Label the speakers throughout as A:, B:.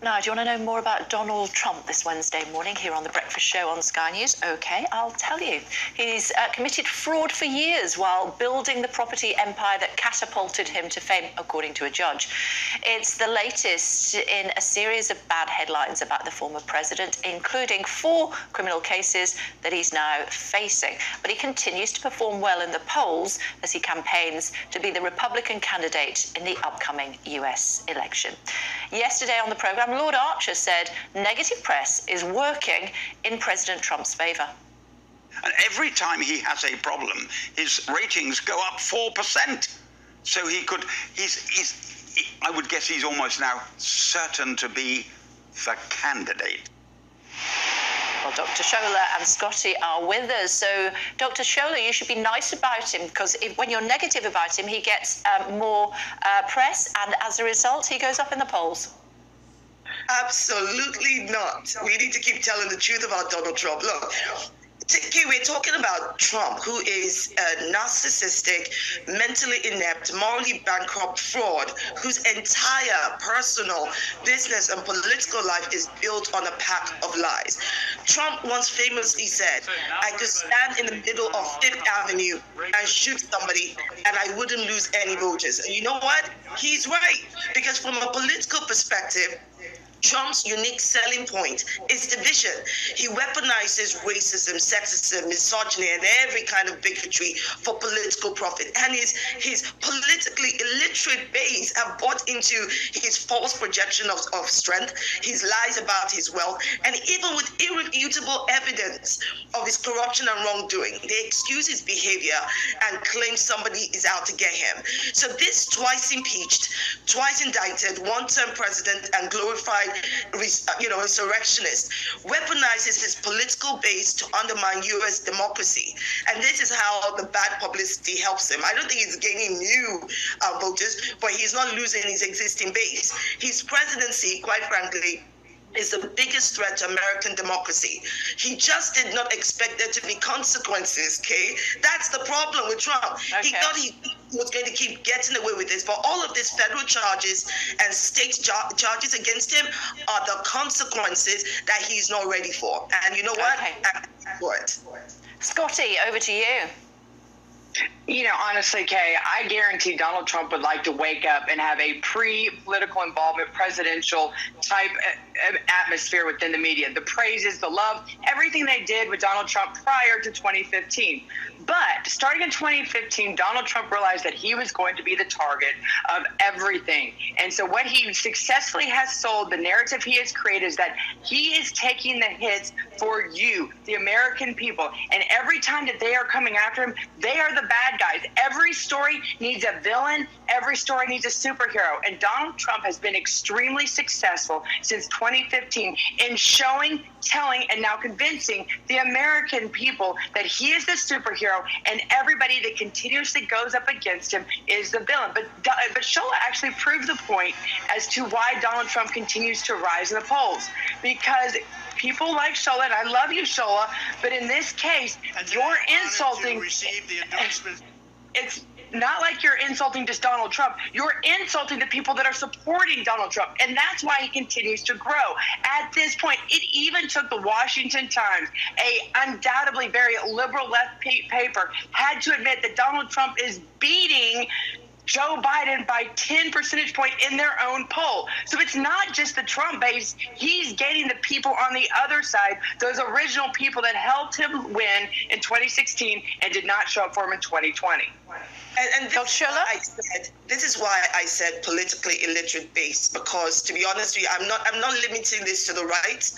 A: Now, do you want to know more about Donald Trump this Wednesday morning here on The Breakfast Show on Sky News? OK, I'll tell you. He's committed fraud for years while building the property empire that catapulted him to fame, according to a judge. It's the latest in a series of bad headlines about the former president, including 4 criminal cases that he's now facing. But he continues to perform well in the polls as he campaigns to be the Republican candidate in the upcoming US election. Yesterday on the programme, Lord Archer said negative press is working in President Trump's favour.
B: And every time he has a problem, his ratings go up 4%. So I would guess he's almost now certain to be the candidate.
A: Well, Dr. Shola and Scotty are with us. So, Dr. Shola, you should be nice about him, because when you're negative about him, he gets more press, and as a result, he goes up in the polls.
C: Absolutely not. We need to keep telling the truth about Donald Trump. Look, we're talking about Trump, who is a narcissistic, mentally inept, morally bankrupt fraud, whose entire personal, business, and political life is built on a pack of lies. Trump once famously said, I could stand in the middle of Fifth Avenue and shoot somebody, and I wouldn't lose any voters. And you know what? He's right. Because from a political perspective, Trump's unique selling point is division. He weaponizes racism, sexism, misogyny, and every kind of bigotry for political profit. And his politically illiterate base have bought into his false projection of strength, his lies about his wealth, and even with irrefutable evidence of his corruption and wrongdoing, they excuse his behavior and claim somebody is out to get him. So this twice impeached, twice indicted, one-term president and glorified insurrectionist weaponizes his political base to undermine U.S. democracy. And this is how the bad publicity helps him. I don't think he's gaining new voters, but he's not losing his existing base. His presidency, quite frankly, is the biggest threat to American democracy. He just did not expect there to be consequences, okay? That's the problem with Trump. Okay. He thought he was going to keep getting away with this, but all of these federal charges and state charges against him are the consequences that he's not ready for. And you know what?
A: Okay.
C: For it.
A: Scotty, over to you.
D: You know, honestly, Kay, I guarantee Donald Trump would like to wake up and have a pre-political involvement, presidential type atmosphere within the media. The praises, the love, everything they did with Donald Trump prior to 2015. But starting in 2015, Donald Trump realized that he was going to be the target of everything. And so what he successfully has sold, the narrative he has created, is that he is taking the hits for you, the American people. And every time that they are coming after him, they are the bad guys. Every story needs a villain. Every story needs a superhero. And Donald Trump has been extremely successful since 2015 in showing, telling, and now convincing the American people that he is the superhero, and everybody that continuously goes up against him is the villain. But Shola actually proved the point as to why Donald Trump continues to rise in the polls. Because people like Shola, and I love you, Shola, but in this case, you're insulting. It's not like you're insulting just Donald Trump. You're insulting the people that are supporting Donald Trump. And that's why he continues to grow. At this point, it even took the Washington Times, a undoubtedly very liberal left paper, had to admit that Donald Trump is beating Joe Biden by 10 percentage point in their own poll. So it's not just the Trump base. He's gaining the people on the other side, those original people that helped him win in 2016 and did not show up for him in 2020.
C: And this is why I said politically illiterate base, because to be honest with you, I'm not limiting this to the right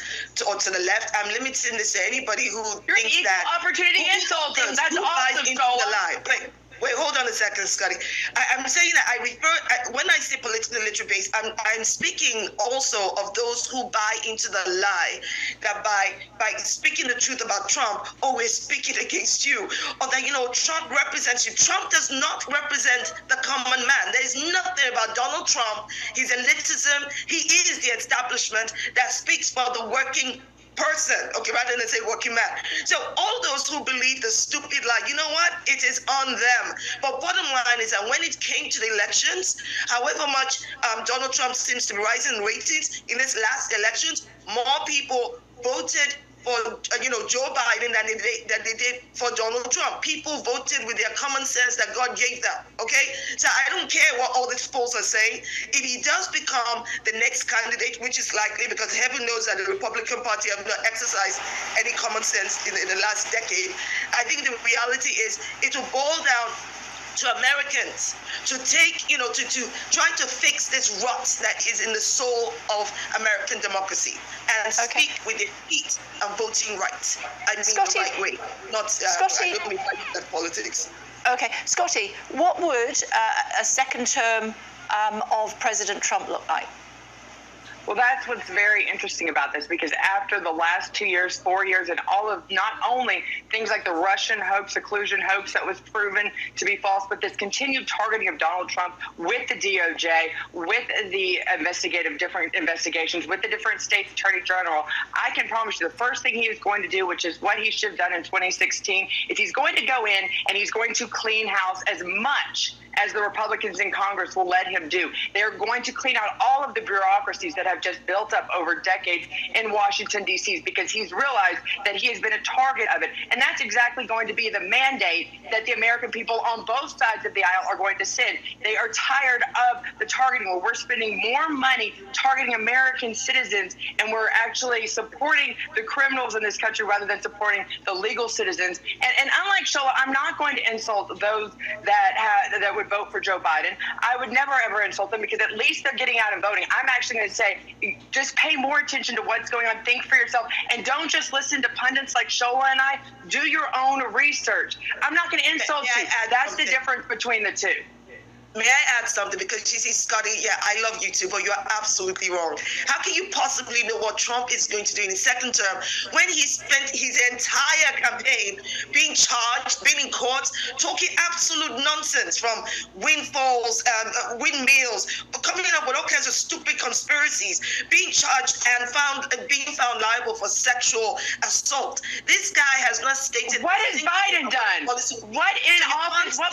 C: or to the left. I'm limiting this to anybody who thinks that
D: opportunity insulting. That's awesome, Shola.
C: Wait, hold on a second, Scotty. I'm saying that when I say politically illiterate base, I'm speaking also of those who buy into the lie that by speaking the truth about Trump, we're speaking against you, or that, Trump represents you. Trump does not represent the common man. There's nothing about Donald Trump, his elitism. He is the establishment that speaks for the working person, okay, rather than say working man. So all those who believe the stupid lie, you know what? It is on them. But bottom line is that when it came to the elections, however much Donald Trump seems to be rising in ratings in this last elections, more people voted for Joe Biden than they did for Donald Trump. People voted with their common sense that God gave them. Okay, so I don't care what all these polls are saying. If he does become the next candidate, which is likely, because heaven knows that the Republican Party have not exercised any common sense in the last decade, I think the reality is it will boil down to Americans to take, to try to fix this rot that is in the soul of American democracy and speak with their feet and voting rights. I mean
A: Scotty,
C: the right way, not
A: Scotty,
C: I don't mean that politics.
A: Okay, Scotty, what would a second term of President Trump look like?
D: Well, that's what's very interesting about this, because after the last 2 years, 4 years, and all of not only things like the Russian hoax, collusion hoax that was proven to be false, but this continued targeting of Donald Trump with the DOJ, with the different investigations, with the different states' attorney general, I can promise you the first thing he is going to do, which is what he should have done in 2016, is he's going to go in and he's going to clean house as much as the Republicans in Congress will let him do. They're going to clean out all of the bureaucracies that have just built up over decades in Washington, D.C., because he's realized that he has been a target of it. And that's exactly going to be the mandate that the American people on both sides of the aisle are going to send. They are tired of the targeting, where we're spending more money targeting American citizens, and we're actually supporting the criminals in this country rather than supporting the legal citizens. And unlike Shola, I'm not going to insult those that would vote for Joe Biden. I would never, ever insult them, because at least they're getting out and voting. I'm actually going to say, just pay more attention to what's going on. Think for yourself, and don't just listen to pundits like Shola and I. Do your own research. I'm not going to insult you. That's the difference between the two.
C: May I add something? Because you see, Scotty, I love you too, but you're absolutely wrong. How can you possibly know what Trump is going to do in his second term when he spent his entire campaign being charged, being in court, talking absolute nonsense, from windfalls, windmills, coming up with all kinds of stupid conspiracies, being charged and being found liable for sexual assault. This guy has not stated.
D: What has Biden done? What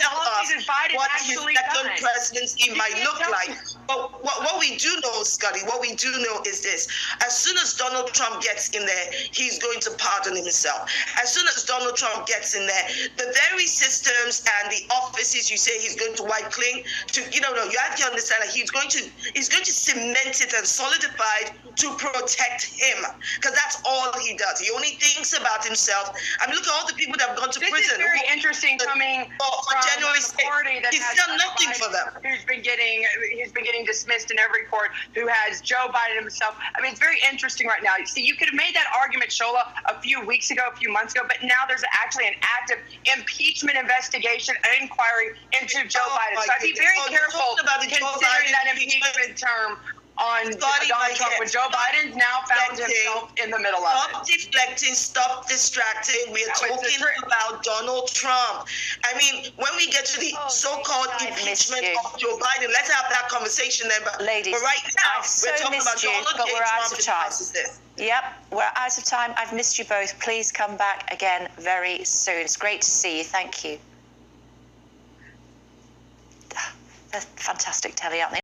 D: policies has Biden actually done?
C: Presidency might look like. But what we do know, Scotty, what we do know is this. As soon as Donald Trump gets in there, he's going to pardon himself. As soon as Donald Trump gets in there, the very systems and the offices you say he's going to wipe clean, you have to understand that he's going to cement it and solidify it to protect him. Because that's all he does. He only thinks about himself. I mean, look at all the people that have gone to prison.
D: This is very interesting coming
C: for January 6th. He's done nothing for them.
D: Who's been getting dismissed in every court, who has Joe Biden himself. I mean, it's very interesting right now. See, you could have made that argument, Shola, a few months ago, but now there's actually an active impeachment investigation, an inquiry into Joe Biden. So I'd be very careful considering that impeachment term on Donald Trump, when Joe Biden's now found himself in the middle of it.
C: Stop deflecting, stop distracting. We're talking about Donald Trump. I mean, when we get to the so-called impeachment of Joe Biden, let's have that conversation then. But
A: ladies,
C: right now,
A: we're talking about Donald Trump. We're out of time. Yep, we're out of time. I've missed you both. Please come back again very soon. It's great to see you. Thank you. They're fantastic telly, aren't they?